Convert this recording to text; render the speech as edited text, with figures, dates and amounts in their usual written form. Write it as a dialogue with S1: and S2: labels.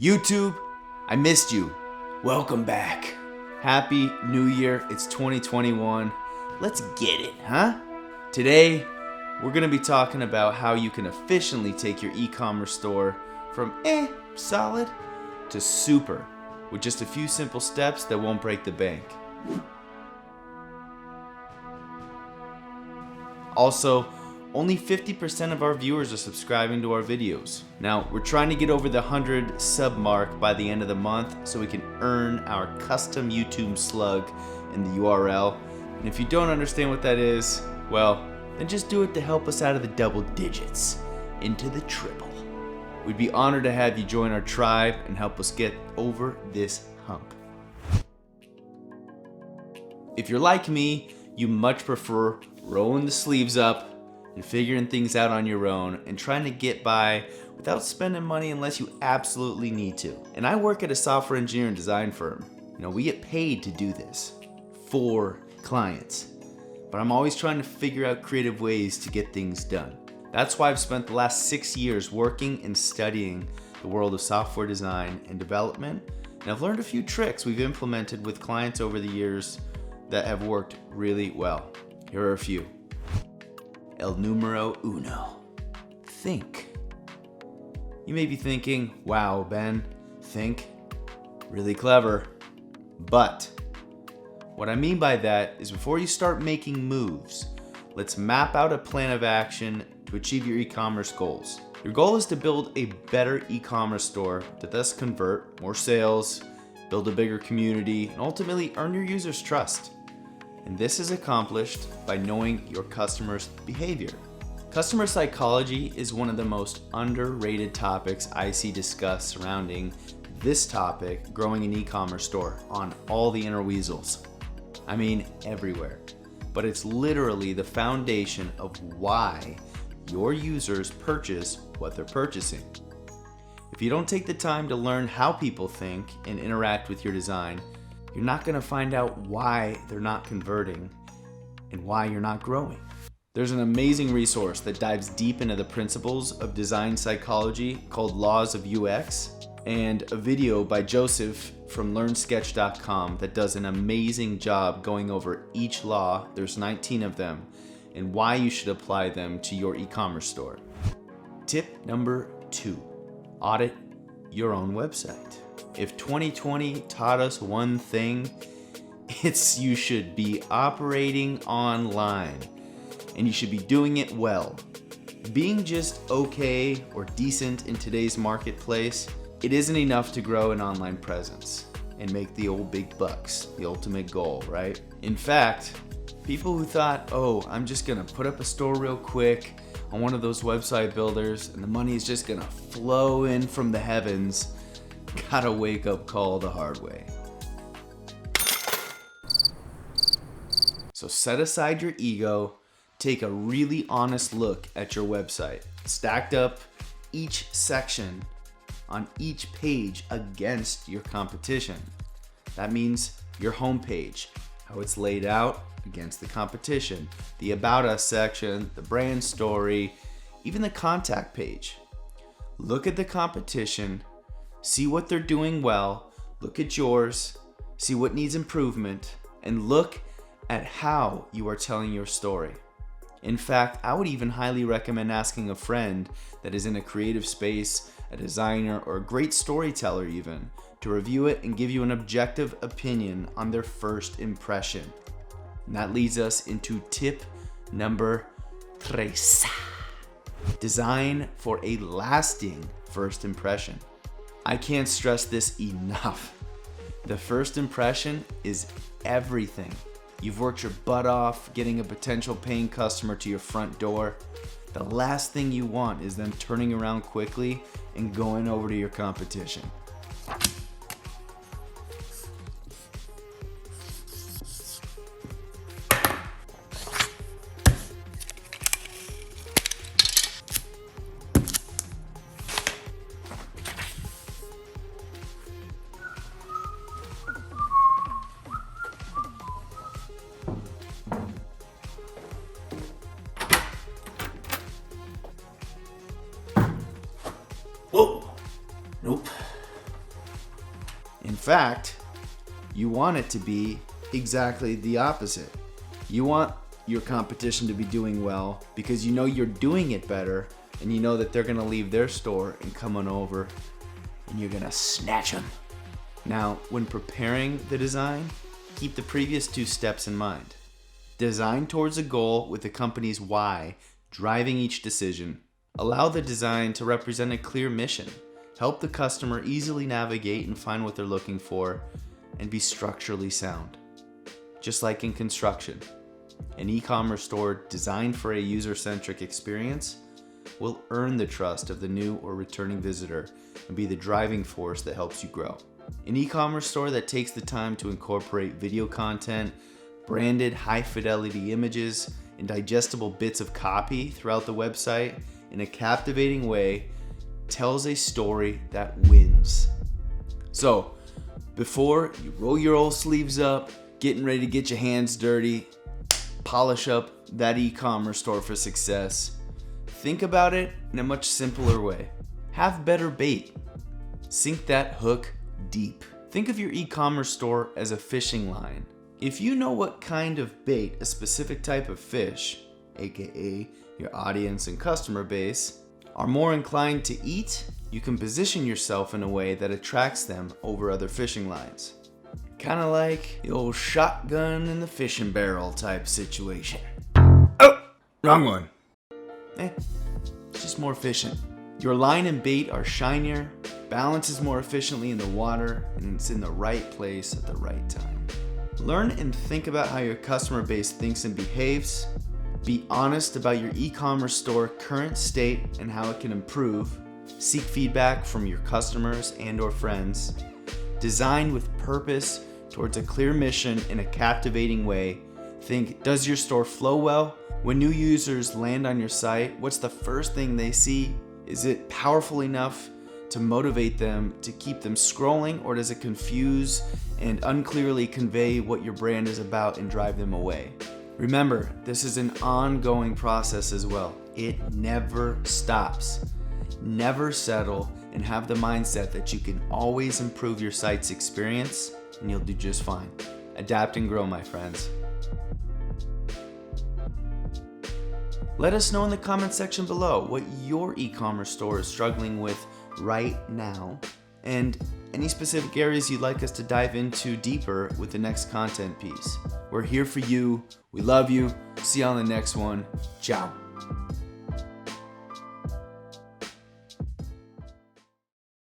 S1: YouTube, I missed you. Welcome back. Happy New Year. It's 2021. Let's get it, huh? Today, we're going to be talking about how you can efficiently take your e-commerce store from solid to super with just a few simple steps that won't break the bank. Also, only 50% of our viewers are subscribing to our videos. Now, we're trying to get over the 100 sub mark by the end of the month so we can earn our custom YouTube slug in the URL. And if you don't understand what that is, well, then just do it to help us out of the double digits into the triple. We'd be honored to have you join our tribe and help us get over this hump. If you're like me, you much prefer rolling the sleeves up and figuring things out on your own and trying to get by without spending money unless you absolutely need to. And I work at a software engineering design firm. We get paid to do this for clients. But I'm always trying to figure out creative ways to get things done. That's why I've spent the last 6 years working and studying the world of software design and development. And I've learned a few tricks we've implemented with clients over the years that have worked really well. Here are a few. El numero uno. Think. You may be thinking, wow, Ben, think? Really clever. But what I mean by that is before you start making moves, let's map out a plan of action to achieve your e-commerce goals. Your goal is to build a better e-commerce store to thus convert more sales, build a bigger community, and ultimately earn your users' trust. And this is accomplished by knowing your customers' behavior. Customer psychology is one of the most underrated topics I see discussed surrounding this topic, growing an e-commerce store, on all the interweasels. I mean, everywhere. But it's literally the foundation of why your users purchase what they're purchasing. If you don't take the time to learn how people think and interact with your design, you're not going to find out why they're not converting and why you're not growing. There's an amazing resource that dives deep into the principles of design psychology called Laws of UX, and a video by Joseph from LearnSketch.com that does an amazing job going over each law, there's 19 of them, and why you should apply them to your e-commerce store. Tip number 2, audit your own website. If 2020 taught us one thing, it's you should be operating online and you should be doing it well. Being just okay or decent in today's marketplace, it isn't enough to grow an online presence and make the old big bucks, the ultimate goal, right? In fact, people who thought, I'm just gonna put up a store real quick on one of those website builders and the money is just gonna flow in from the heavens, got a wake-up call the hard way. So set aside your ego, take a really honest look at your website. Stacked up each section on each page against your competition. That means your homepage, how it's laid out against the competition, the About Us section, the brand story, even the contact page. Look at the competition, see what they're doing well, look at yours, see what needs improvement, and look at how you are telling your story. In fact, I would even highly recommend asking a friend that is in a creative space, a designer, or a great storyteller even, to review it and give you an objective opinion on their first impression. And that leads us into tip number 3. Design for a lasting first impression. I can't stress this enough. The first impression is everything. You've worked your butt off getting a potential paying customer to your front door. The last thing you want is them turning around quickly and going over to your competition. Whoa, nope, In fact, you want it to be exactly the opposite. You want your competition to be doing well because you know you're doing it better, and you know that they're gonna leave their store and come on over and you're gonna snatch them. Now, when preparing the design, keep the previous 2 steps in mind. Design towards a goal with the company's why driving each decision. Allow the design to represent a clear mission. Help the customer easily navigate and find what they're looking for, and be structurally sound. Just like in construction, an e-commerce store designed for a user-centric experience will earn the trust of the new or returning visitor and be the driving force that helps you grow. An e-commerce store that takes the time to incorporate video content, branded high-fidelity images, and digestible bits of copy throughout the website in a captivating way tells a story that wins. So, before you roll your old sleeves up, getting ready to get your hands dirty, polish up that e-commerce store for success, think about it in a much simpler way. Have better bait. Sink that hook deep. Think of your e-commerce store as a fishing line. If you know what kind of bait a specific type of fish, aka your audience and customer base, are more inclined to eat, you can position yourself in a way that attracts them over other fishing lines. Kind of like the old shotgun in the fishing barrel type situation.
S2: Oh, wrong one.
S1: It's just more efficient. Your line and bait are shinier, balances more efficiently in the water, and it's in the right place at the right time. Learn and think about how your customer base thinks and behaves. Be honest about your e-commerce store current state and how it can improve. Seek feedback from your customers and/or friends. Design with purpose towards a clear mission in a captivating way. Think, does your store flow well? When new users land on your site, what's the first thing they see? Is it powerful enough to motivate them to keep them scrolling, or does it confuse and unclearly convey what your brand is about and drive them away? Remember, this is an ongoing process as well. It never stops. Never settle, and have the mindset that you can always improve your site's experience and you'll do just fine. Adapt and grow, my friends. Let us know in the comment section below what your e-commerce store is struggling with right now, and any specific areas you'd like us to dive into deeper with the next content piece. We're here for you. We love you. See you on the next one. Ciao.